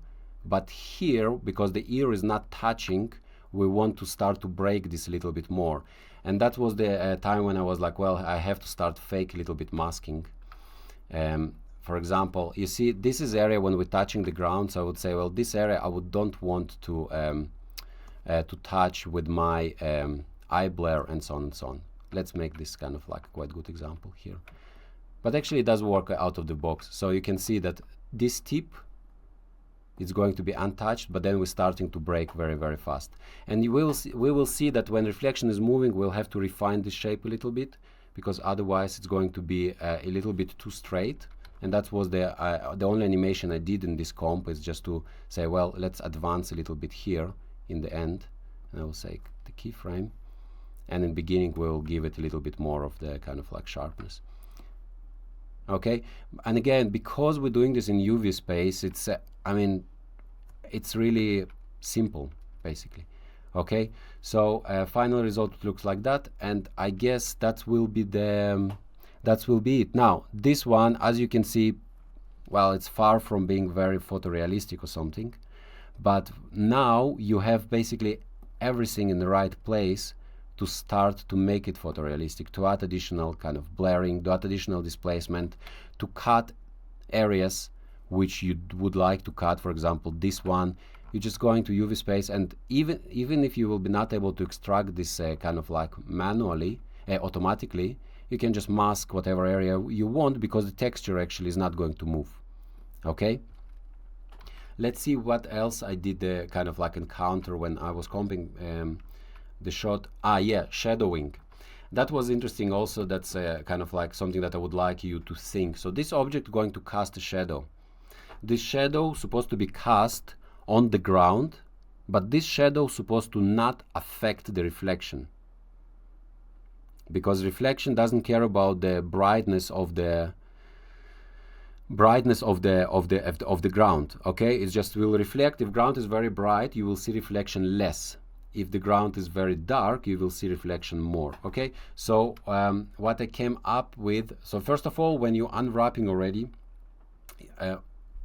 but here, because the ear is not touching, we want to start to break this a little bit more. And that was the time when I was like, well, I have to start fake a little bit masking. For example, you see this is area when we're touching the ground, so I would say, well, this area I don't want to touch with my eye blur and so on and so on. Let's make this kind of like a quite good example here. But actually it does work out of the box. So you can see that this tip is going to be untouched, but then we're starting to break very, very fast. And we will see that when reflection is moving, we'll have to refine the shape a little bit, because otherwise it's going to be a little bit too straight. And that was the only animation I did in this comp, is just to say, well, let's advance a little bit here in the end. And I will say the keyframe. And in the beginning, we'll give it a little bit more of the kind of like sharpness. Okay, and again, because we're doing this in UV space, it's, I mean, it's really simple, basically. Okay, so final result looks like that, and I guess that will be the... that will be it. Now, this one, as you can see, well, it's far from being very photorealistic or something, but now you have basically everything in the right place to start to make it photorealistic, to add additional kind of blurring, to add additional displacement, to cut areas which you would like to cut. For example, this one, you're just going to UV space, and even if you will be not able to extract this kind of like manually, automatically, you can just mask whatever area you want, because the texture actually is not going to move. Okay, let's see what else I did kind of like encounter when I was comping the shot. Yeah, shadowing. That was interesting also. That's kind of like something that I would like you to think. So this object going to cast a shadow. This shadow supposed to be cast on the ground, but this shadow supposed to not affect the reflection, because reflection doesn't care about the brightness of the ground. Okay, it just will reflect. If ground is very bright, you will see reflection less. If the ground is very dark, you will see reflection more. Okay, so what I came up with, so first of all, when you're unwrapping already,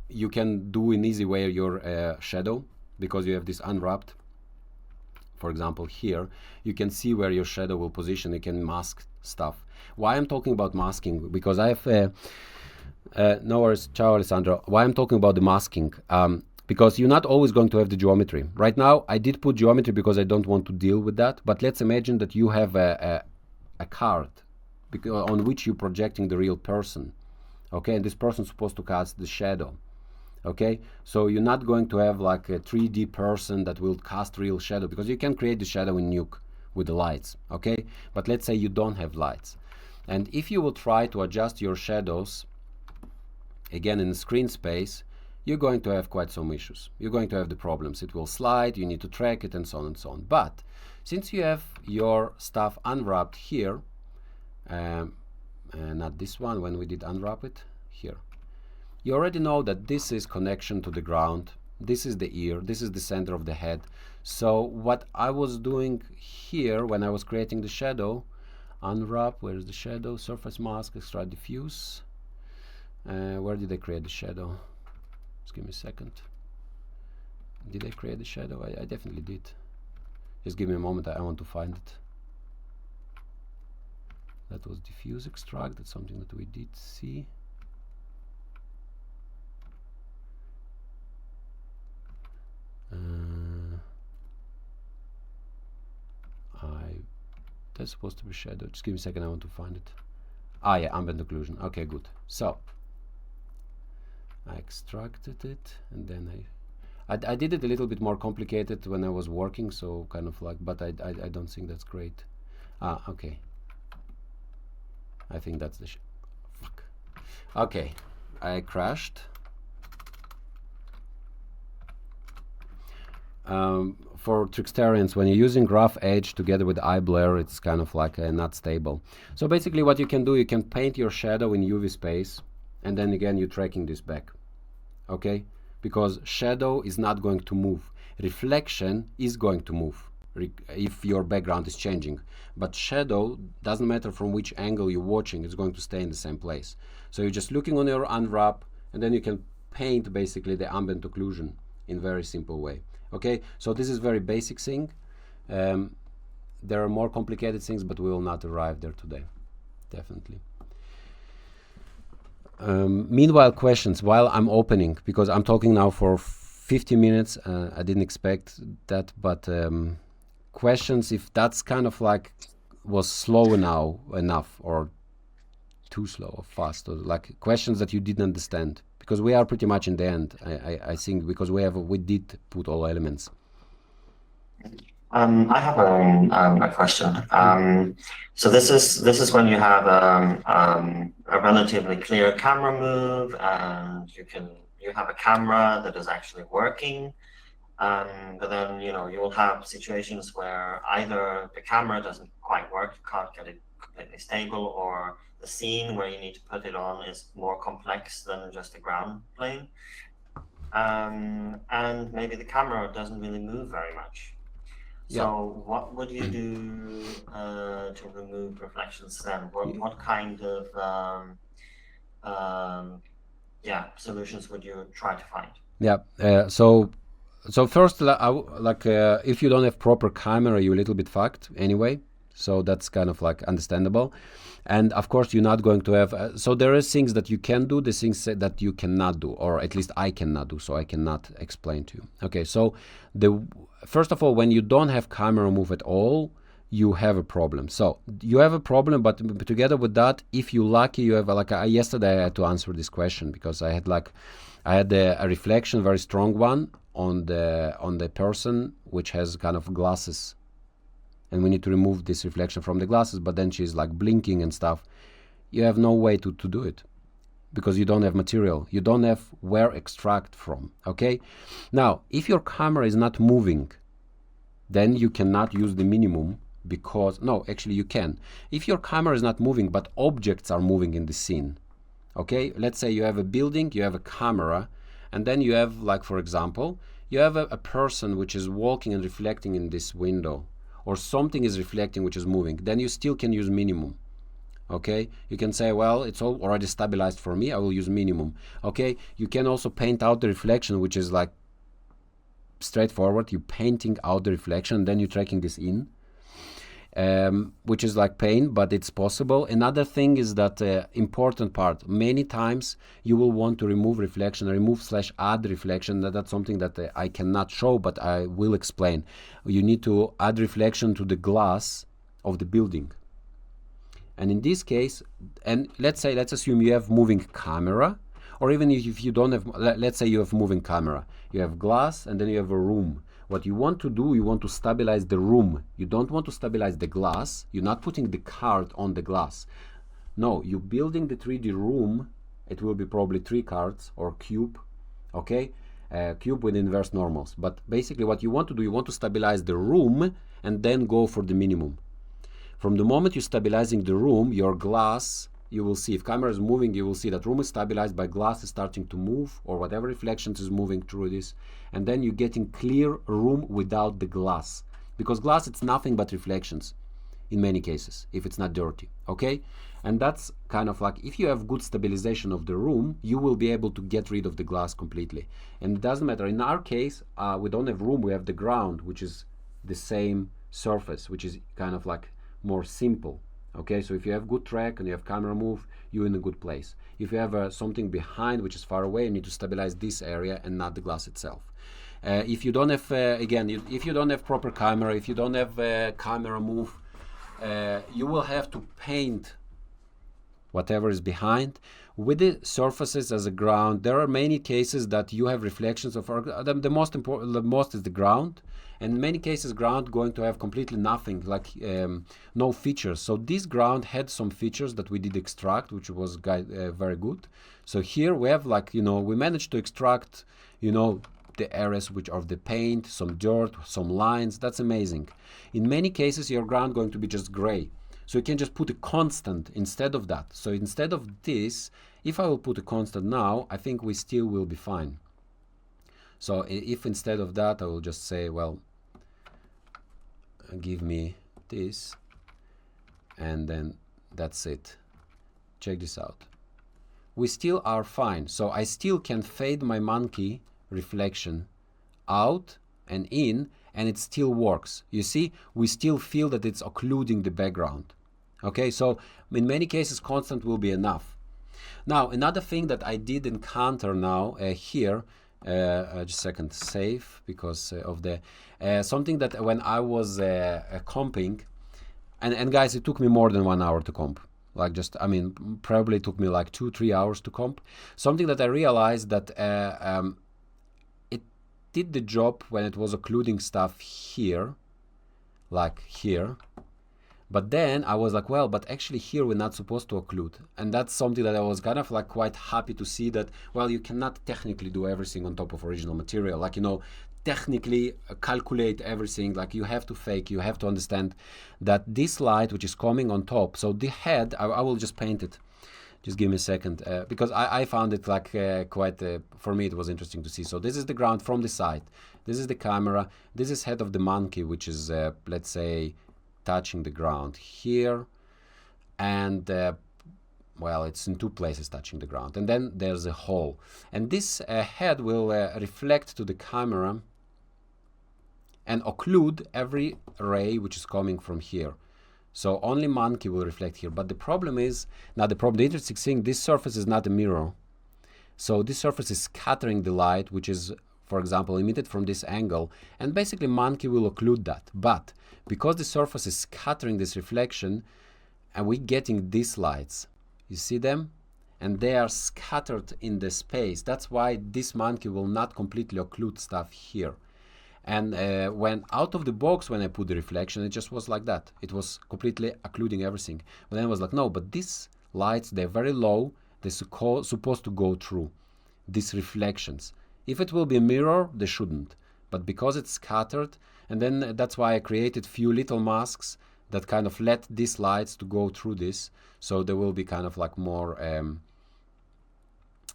you can do in easy way your shadow, because you have this unwrapped. For example, here you can see where your shadow will position. You can mask stuff. Why I'm talking about masking? Because I have no worries, ciao Alessandro. Why I'm talking about the masking? Because you're not always going to have the geometry. Right now, I did put geometry because I don't want to deal with that. But let's imagine that you have a card on which you're projecting the real person. Okay, and this person is supposed to cast the shadow. Okay, so you're not going to have like a 3D person that will cast real shadow, because you can create the shadow in Nuke with the lights. Okay, but let's say you don't have lights. And if you will try to adjust your shadows, again in the screen space, you're going to have quite some issues. You're going to have the problems. It will slide, you need to track it, and so on and so on. But since you have your stuff unwrapped here, not this one, when we did unwrap it, here, you already know that this is connection to the ground, this is the ear, this is the center of the head. So what I was doing here when I was creating the shadow, unwrap, where is the shadow, surface mask, extract diffuse, where did I create the shadow? Just give me a second. Did I create the shadow? I definitely did. Just give me a moment, I want to find it. That was diffuse extract, that's something that we did see. That's supposed to be shadow. Just give me a second, I want to find it. Yeah, ambient occlusion. Okay, good. So I extracted it, and then I did it a little bit more complicated when I was working, so kind of like, but I don't think that's great. Okay. I think that's the fuck. Okay, I crashed. For trickstarians, when you're using rough edge together with eye blur, it's kind of like not stable. So basically what you can do, you can paint your shadow in UV space, and then again you're tracking this back. Okay, because shadow is not going to move, reflection is going to move if your background is changing, but shadow doesn't matter from which angle you're watching, it's going to stay in the same place. So you're just looking on your unwrap, and then you can paint basically the ambient occlusion in very simple way. Okay, so this is very basic thing. There are more complicated things, but we will not arrive there today, definitely. Meanwhile, questions while I'm opening, because I'm talking now for 50 minutes. I didn't expect that, but questions, if that's kind of like was slow now enough, or too slow or fast, or like questions that you didn't understand, because we are pretty much in the end, I think, because we did put all elements. I have a question. So this is when you have a relatively clear camera move, and you have a camera that is actually working. But then you will have situations where either the camera doesn't quite work, you can't get it completely stable, or the scene where you need to put it on is more complex than just a ground plane, and maybe the camera doesn't really move very much. So what would you do to remove reflections then? What kind of solutions would you try to find? So first, if you don't have proper camera, you're a little bit fucked anyway. So that's kind of like understandable. And of course, you're not going to have. So there is things that you can do, the things that you cannot do, or at least I cannot do. So I cannot explain to you. Okay. So first of all, when you don't have camera move at all, you have a problem. So you have a problem, but together with that, if you're lucky, you have like yesterday I had to answer this question because I had a reflection, very strong one on the person which has kind of glasses, and we need to remove this reflection from the glasses, but then she's like blinking and stuff. You have no way to do it because you don't have material, you don't have where extract from. Okay, now if your camera is not moving, then you cannot use the minimum, because no, actually you can. If your camera is not moving but objects are moving in the scene, okay, let's say you have a building, you have a camera, and then you have, like, for example, you have a person which is walking and reflecting in this window, or something is reflecting which is moving, then you still can use minimum. Okay, you can say, well, it's all already stabilized for me, I will use minimum. Okay, you can also paint out the reflection, which is like straightforward. You're painting out the reflection, then you're tracking this in, which is like pain, but it's possible. Another thing is that important part, many times you will want to remove reflection, remove/add reflection. That's something that I cannot show, but I will explain. You need to add reflection to the glass of the building. And in this case, and let's assume you have moving camera, or even if you don't have, let's say you have moving camera, you have glass and then you have a room. What you want to do, you want to stabilize the room. You don't want to stabilize the glass. You're not putting the card on the glass. No, you're building the 3D room. It will be probably 3 cards or cube, okay? Cube with inverse normals. But basically what you want to do, you want to stabilize the room and then go for the minimum. From the moment you're stabilizing the room, your glass, you will see, if camera is moving, you will see that room is stabilized by glass is starting to move, or whatever reflections is moving through this, and then you're getting clear room without the glass, because glass, it's nothing but reflections in many cases, if it's not dirty, okay? And that's kind of like, if you have good stabilization of the room, you will be able to get rid of the glass completely. And it doesn't matter, in our case, we don't have room, we have the ground, which is the same surface, which is kind of like more simple. Okay, so if you have good track and you have camera move, you're in a good place. If you have something behind which is far away, you need to stabilize this area and not the glass itself. If you don't have, if you don't have proper camera, if you don't have camera move, you will have to paint whatever is behind with the surfaces as a ground. There are many cases that you have reflections of the most important. The most is the ground. And in many cases, ground going to have completely nothing, like no features. So this ground had some features that we did extract, which was very good. So here we have, like, we managed to extract, the areas which are the paint, some dirt, some lines. That's amazing. In many cases, your ground going to be just gray. So you can just put a constant instead of that. So instead of this, if I will put a constant now, I think we still will be fine. So if instead of that, I will just say, well, give me this, and then that's it. Check this out. We still are fine. So I still can fade my monkey reflection out and in, and it still works. You see, we still feel that it's occluding the background. Okay, so in many cases, constant will be enough. Now, another thing that I did encounter now here, just a second, save, because of the something that when I was comping, and guys, it took me more than 1 hour to comp. Like, just, I mean, probably took me like 2-3 hours to comp. Something that I realized that it did the job when it was occluding stuff here, like here. But then I was like, well, but actually here we're not supposed to occlude. And that's something that I was kind of like quite happy to see, that, well, you cannot technically do everything on top of original material. Like, technically calculate everything. Like, you have to fake, you have to understand that this light which is coming on top, so the head, I will just paint it. Just give me a second, because I found it like quite, for me it was interesting to see. So this is the ground from the side. This is the camera. This is head of the monkey, which is, let's say, touching the ground here, and well, it's in 2 places touching the ground, and then there's a hole, and this head will reflect to the camera and occlude every ray which is coming from here. So only monkey will reflect here. But the problem is, now the interesting thing, this surface is not a mirror, so this surface is scattering the light, which is for example, emitted from this angle, and basically monkey will occlude that. But because the surface is scattering this reflection, and we're getting these lights, you see them? And they are scattered in the space. That's why this monkey will not completely occlude stuff here. And when out of the box, when I put the reflection, it just was like that. It was completely occluding everything. But then I was like, no, but these lights, they're very low. They're supposed to go through these reflections. If it will be a mirror, they shouldn't. But because it's scattered, and then that's why I created few little masks that kind of let these lights to go through this. So there will be kind of like more...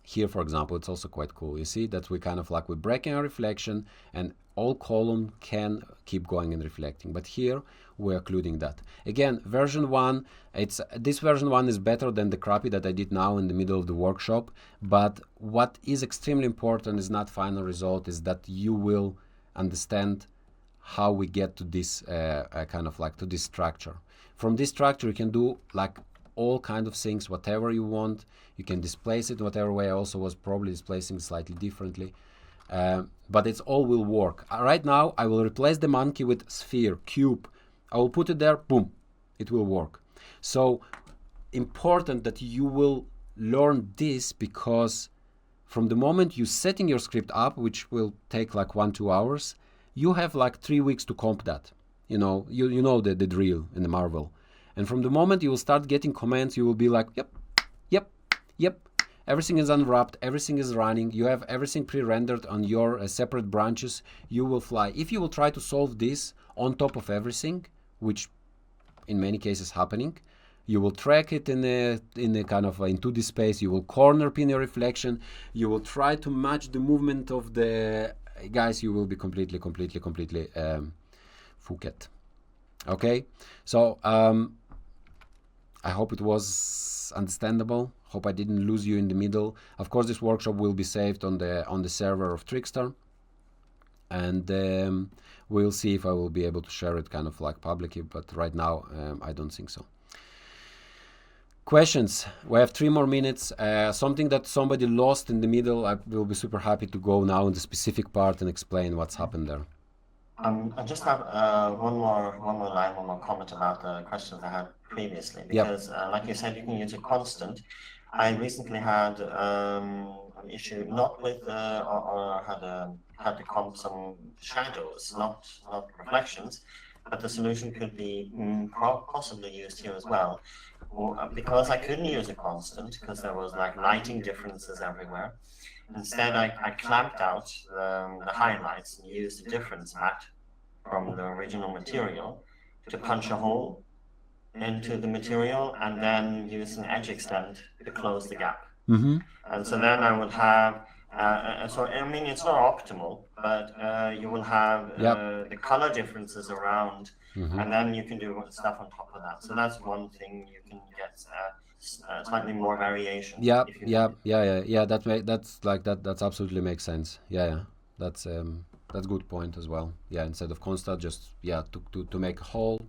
here, for example, it's also quite cool. You see that we kind of like we're breaking a reflection and all column can keep going and reflecting. But here we're occluding that. Again, version 1, this version 1 is better than the crappy that I did now in the middle of the workshop. But what is extremely important is not final result, is that you will understand how we get to this kind of like to this structure. From this structure you can do like all kind of things, whatever you want. You can displace it whatever way. I also was probably displacing slightly differently, but it's all will work. Right now I will replace the monkey with sphere, cube. I will put it there, boom, it will work. So important that you will learn this, because from the moment you setting your script up, which will take like 1-2 hours, you have like 3 weeks to comp that. You know, you know the drill in the Marvel. And from the moment you will start getting commands, you will be like, yep, yep, yep. Everything is unwrapped, everything is running. You have everything pre-rendered on your separate branches. You will fly. If you will try to solve this on top of everything, which in many cases happening, you will track it in a kind of in 2D space. You will corner pin your reflection. You will try to match the movement of the guys. You will be completely Phuket. Okay, so I hope it was understandable. Hope I didn't lose you in the middle. Of course, this workshop will be saved on the server of Trickster, and we'll see if I will be able to share it kind of like publicly. But right now, I don't think so. Questions? We have 3 more minutes. Something that somebody lost in the middle, I will be super happy to go now in the specific part and explain what's happened there. I just have one more comment about the questions I had previously, because like you said, you can use a constant. I recently had an issue not with or had to comp some shadows, not reflections, but the solution could be possibly used here as well. Because I couldn't use a constant because there was like lighting differences everywhere. Instead, I clamped out the highlights and used a difference mat from the original material to punch a hole into the material and then use an edge extend to close the gap. Mm-hmm. And so then I would have, so I mean, it's not optimal, but you will have the color differences around, and then you can do stuff on top of that. So that's one thing you can get. Slightly more variation. Yeah. That's absolutely makes sense. That's good point as well. Instead of constant, just to make a hole,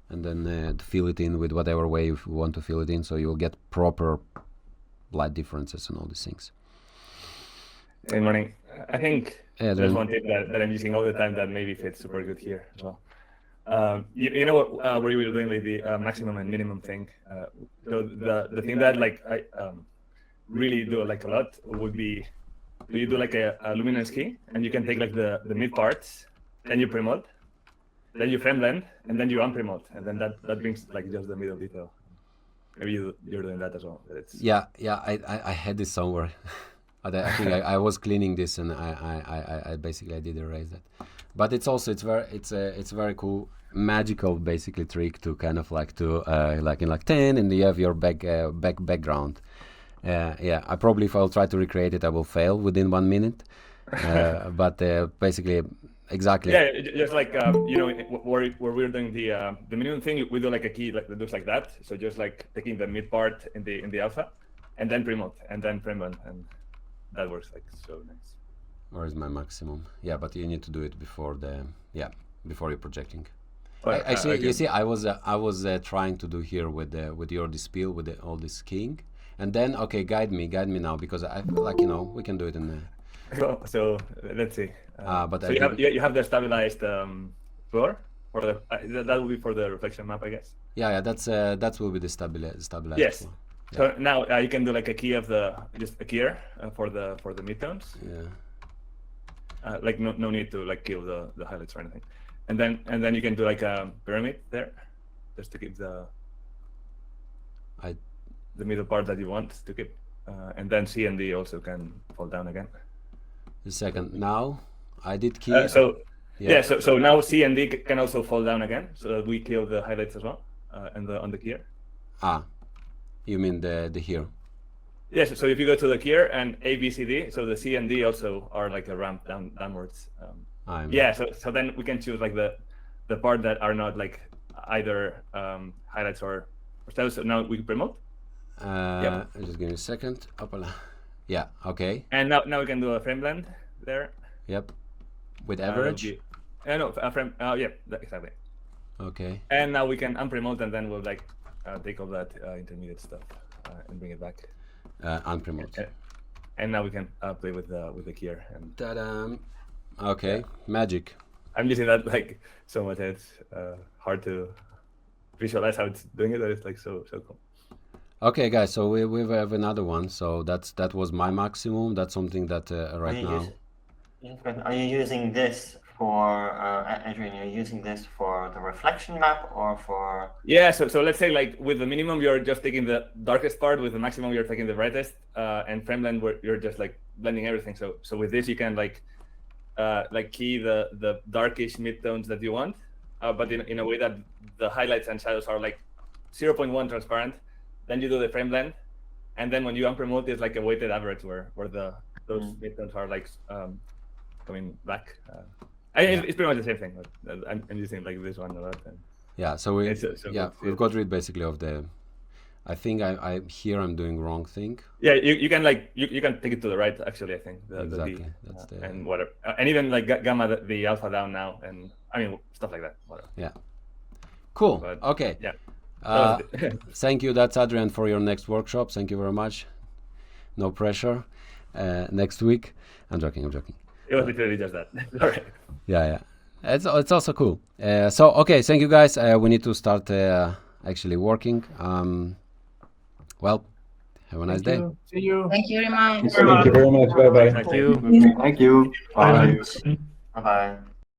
and then to fill it in with whatever way you want to fill it in, so you'll get proper light differences and all these things. Hey, morning. I think there's one tip that I'm using all the time that maybe fits super good here as well. You know what where you were doing like the maximum and minimum thing. So the thing that like I really do like a lot would be, you do like a luminance key, and you can take like the mid parts, then you premote, then you frame blend, and then you unpremote, and then that brings like just the middle detail. Maybe you're doing that as well. I had this somewhere. I think I was cleaning this, and I basically did erase that. But it's also it's very cool, magical basically trick to kind of like to like in like 10, and you have your background. I probably, if I'll try to recreate it, I will fail within 1 minute. But basically, exactly. Yeah, just like you know, where we're doing the minimum thing, we do like a key like that looks like that. So just like taking the mid part in the alpha, and then premote, and then premote, and that works like so nice. Where is my maximum? Yeah, but you need to do it before before you're projecting. But, actually, you see, I was trying to do here with your dispel with all this keying, and then guide me now, because I feel like, you know, we can do it in So let's see. But so I didn't- you have the stabilized floor for the that will be for the reflection map, I guess. Yeah, that will be the stabilized. Yes. one. So now you can do like a key of just a keyer for the midtones. Yeah. Like no need to like kill the highlights or anything, and then you can do like a pyramid there, just to keep the middle part that you want to keep, and then C and D also can fall down again. A second. Now I did key. So now C and D can also fall down again, so that we kill the highlights as well, and on the keyer. You mean the here? Yes. So if you go to the keyer and A, B, C, D, so the C and D also are like a ramp downwards. So then we can choose like the part that are not like either highlights or status. So now we promote. Just give me a second. Opala. Yeah. Okay. And now we can do a frame blend there. Yep. With average. No, a frame. Yeah, exactly. Okay. And now we can unpromote, and then we'll like take all that intermediate stuff and bring it back. Unpromote. And now we can play with the keyer. And Ta-da. Okay. Magic. I'm using that like so much. It's hard to visualize how it's doing it, but it's like so cool. Okay, guys. So we have another one. So that was my maximum. That's something that right now. Are you using this for Adrian? You're using this for the reflection map or for? Yeah. So let's say like with the minimum, you're just taking the darkest part. With the maximum, you're taking the brightest. And frame blend, where you're just like blending everything. So with this, you can like key the darkish midtones that you want, but in a way that the highlights and shadows are like 0.1 transparent. Then you do the frame blend, and then when you unpromote, it's like a weighted average where those midtones are like coming back. It's pretty much the same thing. But I'm using like this one a lot. And yeah. So we've got rid basically of the. I think I here I'm doing wrong thing. Yeah, you can like you can take it to the right actually. I think exactly. the D, that's and whatever, and even like gamma the alpha down now, and I mean stuff like that. Whatever. Yeah. Cool. But, okay. Yeah. Thank you. That's Adrian for your next workshop. Thank you very much. No pressure. Next week. I'm joking. It was literally just that. Sorry. Yeah. It's also cool. So okay. Thank you guys. We need to start actually working. Well, have a nice day. See you. Thank you very much. Thank you very much. Bye bye. Thank you. Thank you. Bye. Bye bye.